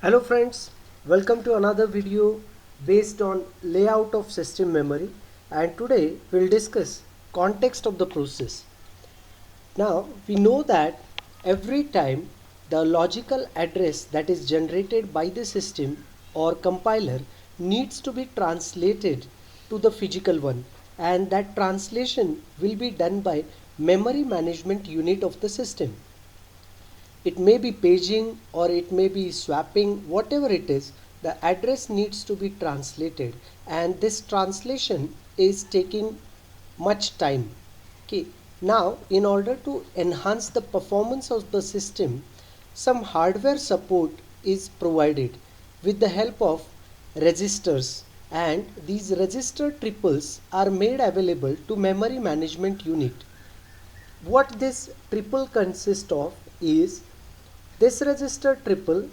Hello friends, welcome to another video based on layout of system memory, and today we'll discuss context of the process. Now we know that every time the logical address that is generated by the system or compiler needs to be translated to the physical one, and that translation will be done by memory management unit of the system. It may be paging or it may be swapping, whatever it is, the address needs to be translated, and this translation is taking much time. Okay. Now, in order to enhance the performance of the system, some hardware support is provided with the help of registers, and these register triples are made available to memory management unit. What this triple consists of is this register triple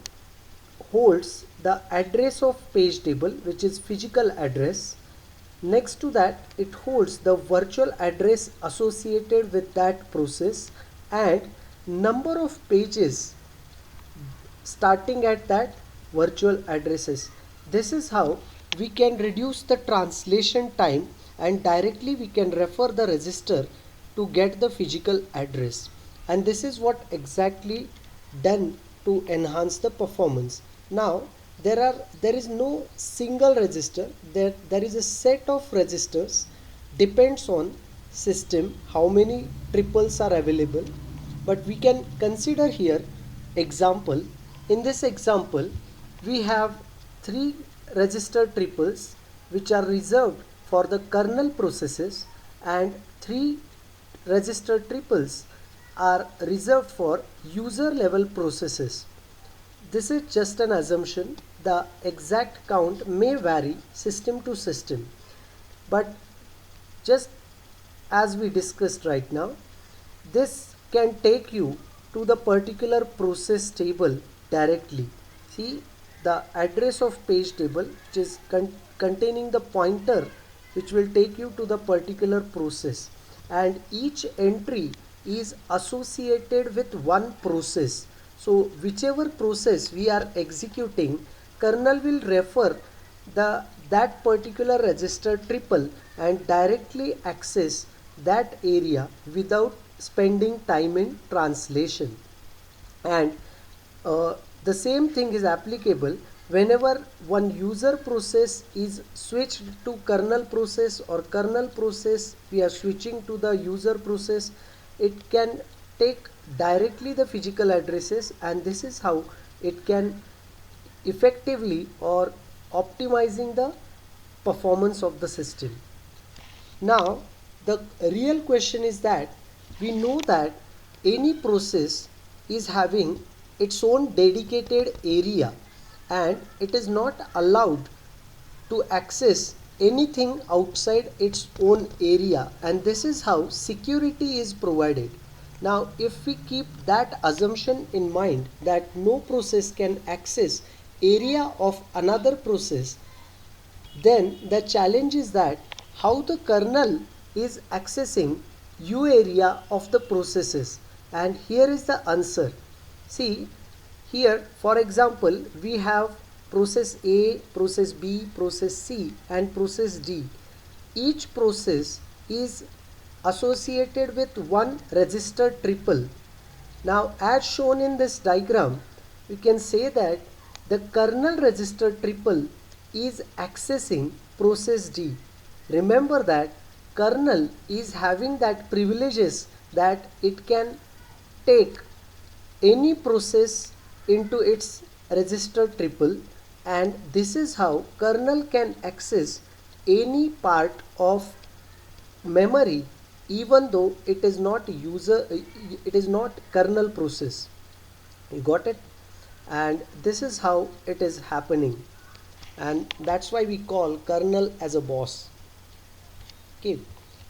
holds the address of page table, which is physical address. Next to that, it holds the virtual address associated with that process and number of pages starting at that virtual addresses. This is how we can reduce the translation time, and directly we can refer the register to get the physical address. And this is what exactly done to enhance the performance. Now there is no single register, there is a set of registers, depends on system how many triples are available, but we can consider here example. In this example we have three register triples which are reserved for the kernel processes, and three register triples are reserved for user level processes. This is just an assumption. The exact count may vary system to system, but just as we discussed right now, this can take you to the particular process table directly. See the address of page table, which is containing the pointer which will take you to the particular process, and each entry is associated with one process. So whichever process we are executing, kernel will refer that particular register triple and directly access that area without spending time in translation. And the same thing is applicable whenever one user process is switched to kernel process, or kernel process we are switching to the user process. It can take directly the physical addresses, and this is how it can effectively or optimizing the performance of the system. Now the real question is that we know that any process is having its own dedicated area, and it is not allowed to access anything outside its own area, and this is how security is provided. Now if we keep that assumption in mind that no process can access area of another process, then the challenge is that how the kernel is accessing U area of the processes. And here is the answer. See here, for example, we have process A, process B, process C and process D. Each process is associated with one register triple. Now as shown in this diagram, we can say that the kernel register triple is accessing process D. Remember that kernel is having that privileges that it can take any process into its register triple, and this is how kernel can access any part of memory even though it is not kernel process. You got it? And this is how it is happening, and that's why we call kernel as a boss. Okay.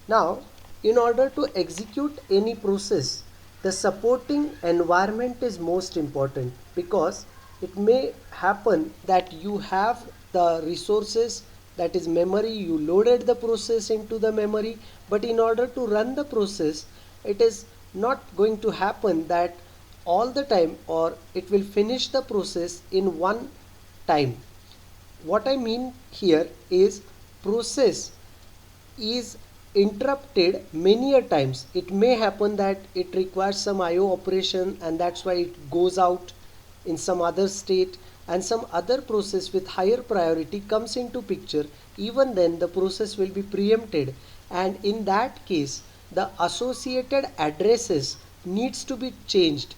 Now in order to execute any process, the supporting environment is most important, because it may happen that you have the resources, that is memory, you loaded the process into the memory, but in order to run the process, it is not going to happen that all the time, or it will finish the process in one time. What I mean here is process is interrupted many a times. It may happen that it requires some IO operation, and that's why it goes out in some other state, and some other process with higher priority comes into picture. Even then the process will be preempted, and in that case the associated addresses needs to be changed.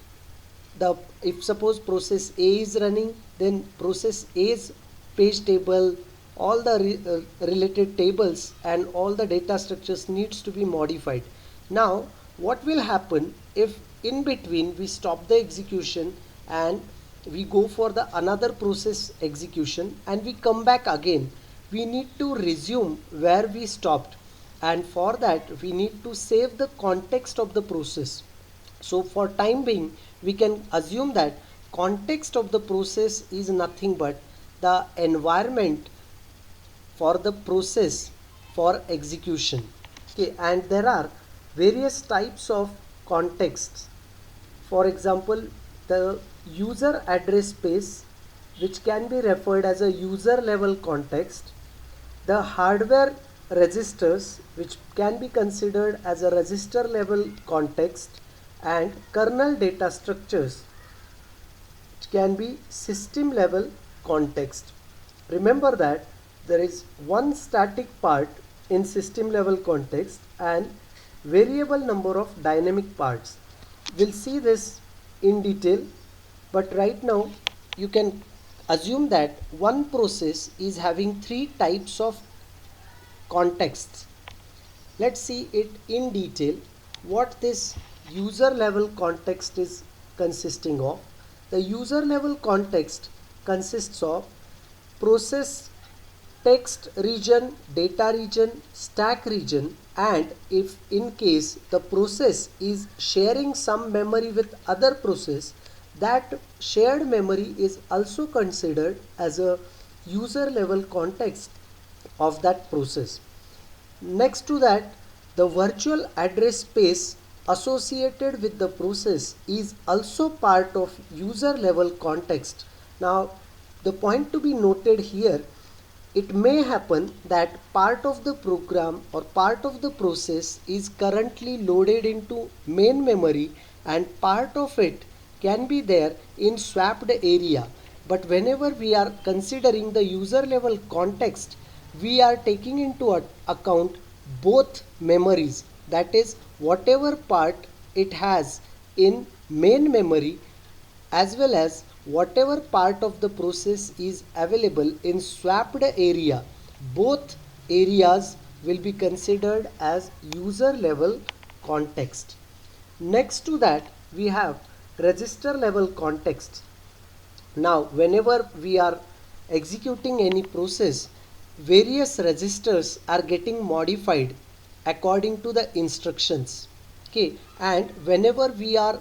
The If suppose process A is running, then process A's page table, all the related tables and all the data structures needs to be modified. Now what will happen if in between we stop the execution and we go for the another process execution and we come back again? We need to resume where we stopped, and for that we need to save the context of the process. So for time being, we can assume that context of the process is nothing but the environment for the process for execution. Okay, and there are various types of contexts. For example, the user address space, which can be referred as a user level context, the hardware registers, which can be considered as a register level context, and kernel data structures, which can be system level context. Remember that there is one static part in system level context and variable number of dynamic parts. We'll see this in detail, but right now you can assume that one process is having three types of contexts. Let's see it in detail what this user level context is consisting of. The user level context consists of process text region, data region, stack region, and if in case the process is sharing some memory with other process, that shared memory is also considered as a user level context of that process. Next to that, the virtual address space associated with the process is also part of user level context. Now, the point to be noted here, it may happen that part of the program or part of the process is currently loaded into main memory and part of it can be there in swapped area. But whenever we are considering the user level context, we are taking into account both memories, that is whatever part it has in main memory as well as whatever part of the process is available in swapped area. Both areas will be considered as user level context. Next to that, we have register level context. Now whenever we are executing any process, various registers are getting modified according to the instructions. Okay, and whenever we are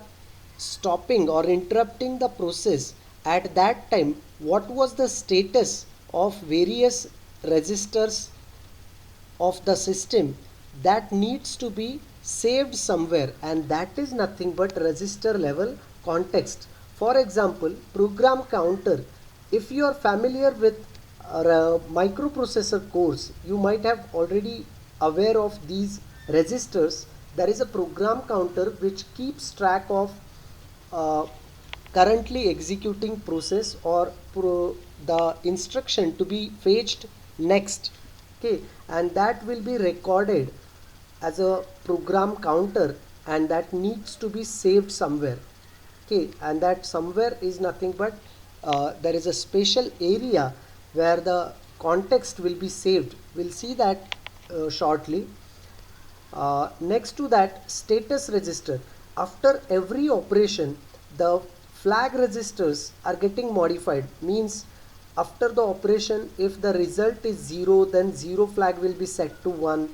stopping or interrupting the process, at that time what was the status of various registers of the system, that needs to be saved somewhere, and that is nothing but register level context. For example, program counter. If you are familiar with a microprocessor course, you might have already aware of these registers. There is a program counter which keeps track of uh, currently executing process or the instruction to be fetched next. Okay, and that will be recorded as a program counter, and that needs to be saved somewhere. Okay, and that somewhere is nothing but there is a special area where the context will be saved. We'll see that shortly. Next to that, status register. After every operation, the flag registers are getting modified. Means after the operation, if the result is 0, then 0 flag will be set to 1.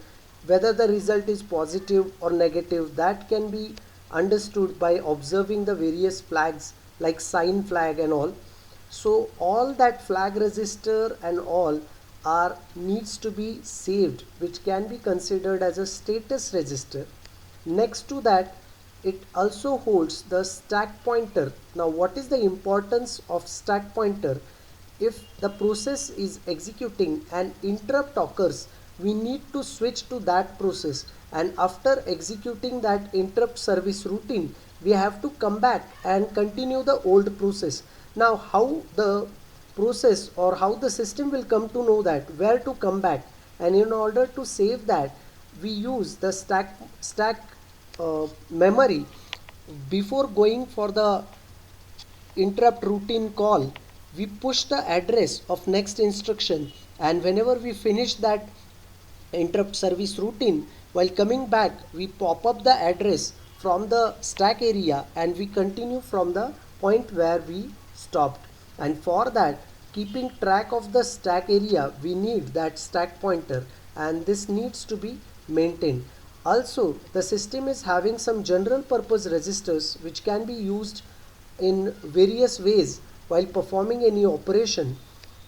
Whether the result is positive or negative, that can be understood by observing the various flags like sign flag and all. So all that flag register and all are needs to be saved, which can be considered as a status register. Next to that, it also holds the stack pointer. Now what is the importance of stack pointer? If the process is executing and interrupt occurs, we need to switch to that process, and after executing that interrupt service routine, we have to come back and continue the old process. Now how the process or how the system will come to know that where to come back, and in order to save that, we use the stack memory. Before going for the interrupt routine call, we push the address of next instruction, and whenever we finish that interrupt service routine, while coming back we pop up the address from the stack area and we continue from the point where we stopped. And for that, keeping track of the stack area, we need that stack pointer, and this needs to be maintained. Also, the system is having some general purpose registers which can be used in various ways while performing any operation.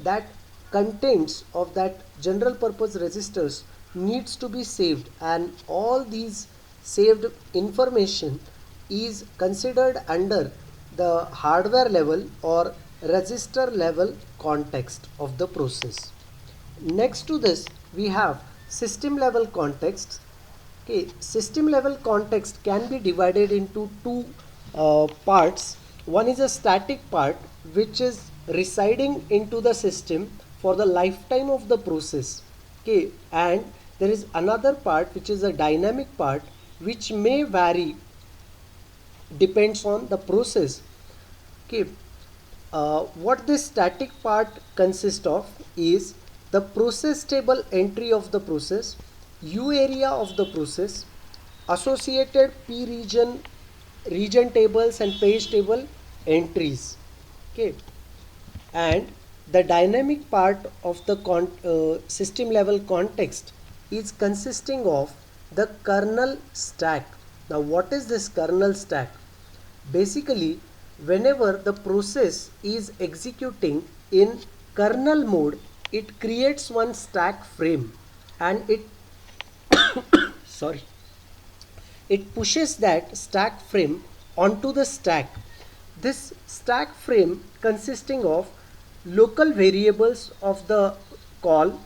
That contents of that general purpose registers needs to be saved, and all these saved information is considered under the hardware level or register level context of the process. Next to this, we have system level context. Okay, system level context can be divided into two parts. One is a static part which is residing into the system for the lifetime of the process. Okay, and there is another part which is a dynamic part which may vary, depends on the process. Okay, what this static part consists of is the process table entry of the process, U area of the process, associated P region tables and page table entries. Okay, and the dynamic part of the system level context is consisting of the kernel stack. Now what is this kernel stack? Basically, whenever the process is executing in kernel mode, it creates one stack frame, and sorry it pushes that stack frame onto the stack. This stack frame consisting of local variables of the call,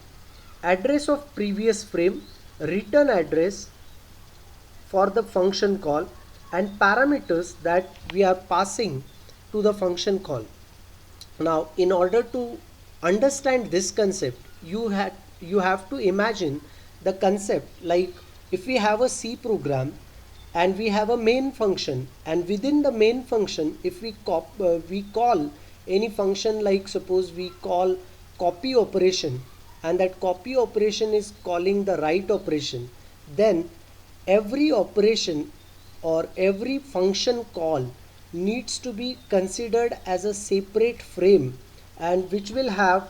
address of previous frame, return address for the function call, and parameters that we are passing to the function call. Now in order to understand this concept, you have to imagine the concept like if we have a C program and we have a main function, and within the main function if we call any function, like suppose we call copy operation, and that copy operation is calling the write operation, then every operation or every function call needs to be considered as a separate frame, and which will have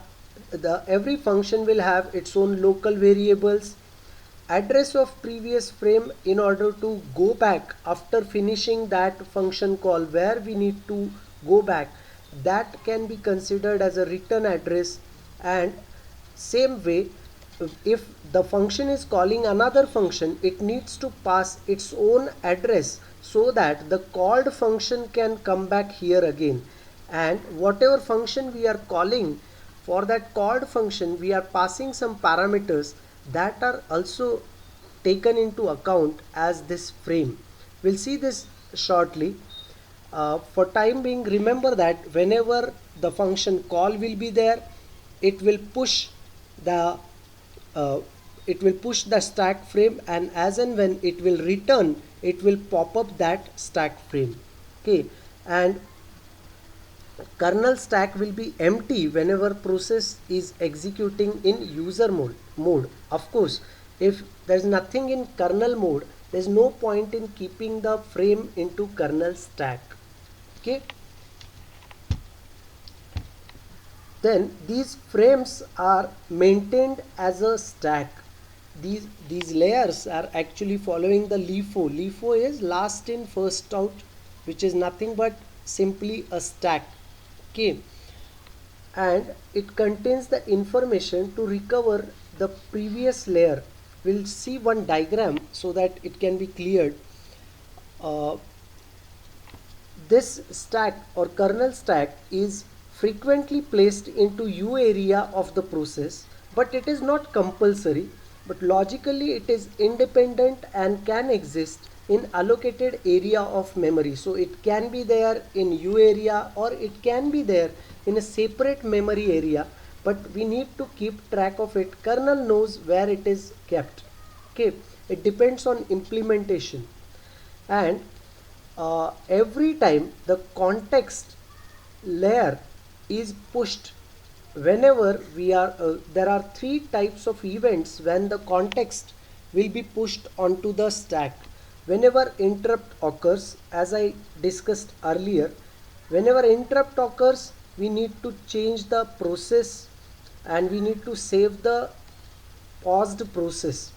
every function will have its own local variables, address of previous frame in order to go back after finishing that function call where we need to go back, that can be considered as a return address. And same way, if the function is calling another function, it needs to pass its own address so that the called function can come back here again. And whatever function we are calling, for that called function we are passing some parameters that are also taken into account as this frame. We'll see this shortly. For time being, remember that whenever the function call will be there, it will push the stack frame, and as and when it will return, it will pop up that stack frame. Okay, and kernel stack will be empty whenever process is executing in user mode. Of course, if there is nothing in kernel mode, there is no point in keeping the frame into kernel stack. Okay, then these frames are maintained as a stack. These layers are actually following the LIFO. LIFO is last in first out, which is nothing but simply a stack. Okay, and it contains the information to recover the previous layer. We'll see one diagram so that it can be cleared. this stack or kernel stack is frequently placed into U area of the process, but it is not compulsory, but logically it is independent and can exist in allocated area of memory. So it can be there in U area or it can be there in a separate memory area, but we need to keep track of it. Kernel knows where it is kept. Okay, it depends on implementation. And every time the context layer is pushed, whenever we are there are three types of events when the context will be pushed onto the stack. Whenever interrupt occurs, as I discussed earlier, whenever interrupt occurs, we need to change the process and we need to save the paused process,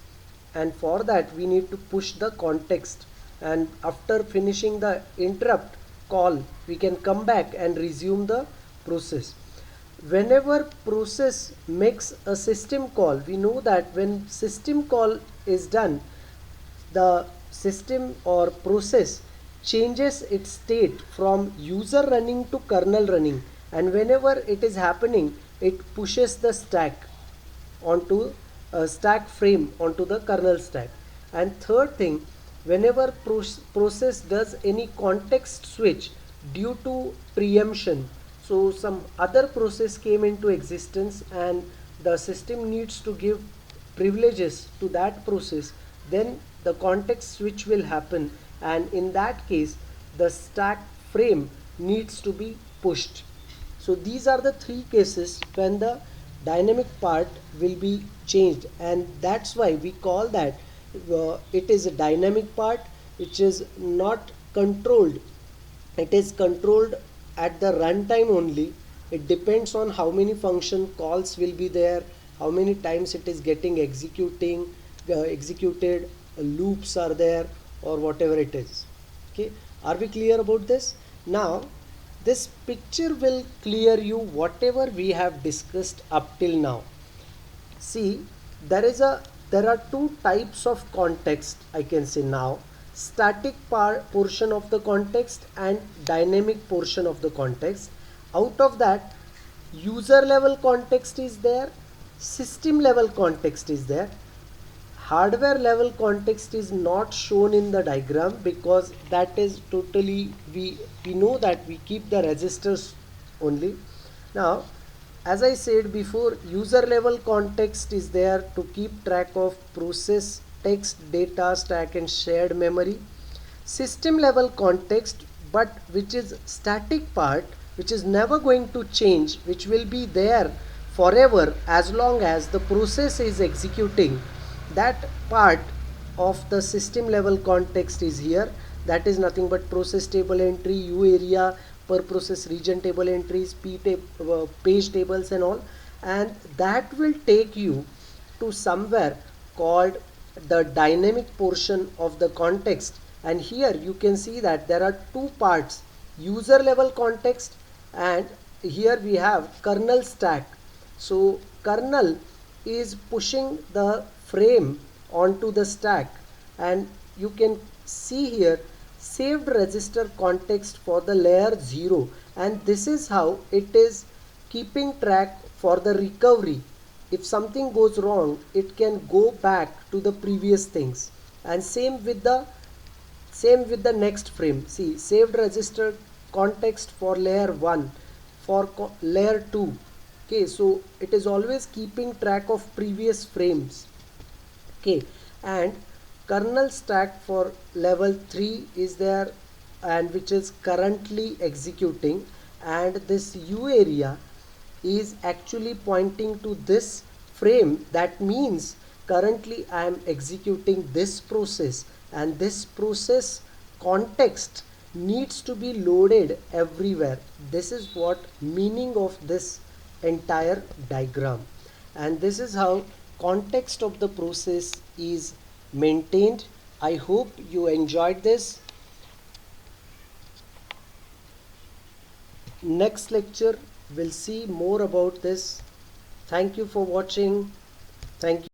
and for that we need to push the context, and after finishing the interrupt call we can come back and resume the process. Whenever process makes a system call, we know that when system call is done, the system or process changes its state from user running to kernel running, and whenever it is happening it pushes the stack onto a stack frame onto the kernel stack. And third thing, whenever process does any context switch due to preemption, so some other process came into existence and the system needs to give privileges to that process, then the context switch will happen, and in that case the stack frame needs to be pushed. So these are the three cases when the dynamic part will be changed, and that's why we call that it is a dynamic part which is not controlled. It is controlled at the runtime only. It depends on how many function calls will be there, how many times it is getting executed, loops are there, or whatever it is. Okay, are we clear about this? Now this picture will clear you whatever we have discussed up till now. See, there are two types of context, I can say now: static portion of the context and dynamic portion of the context. Out of that, user level context is there, system level context is there. Hardware level context is not shown in the diagram because that is totally, we know that we keep the registers only. Now as I said before, user level context is there to keep track of process, text, data, stack and shared memory. System level context, but which is static part, which is never going to change, which will be there forever as long as the process is executing. That part of the system level context is here. That is nothing but process table entry, U area, per process region table entries, page tables and all, and that will take you to somewhere called the dynamic portion of the context. And here you can see that there are two parts: user level context, and here we have kernel stack. So kernel is pushing the frame onto the stack, and you can see here saved register context for the layer 0, and this is how it is keeping track for the recovery. If something goes wrong, it can go back to the previous things, and same with the next frame. See, saved register context for layer 1, for layer 2. Okay, so it is always keeping track of previous frames. Okay, and kernel stack for level 3 is there, and which is currently executing, and this U area is actually pointing to this frame. That means currently I am executing this process, and this process context needs to be loaded everywhere. This is what meaning of this entire diagram, and this is how context of the process is maintained. I hope you enjoyed this. Next lecture we'll see more about this. Thank you for watching. Thank you.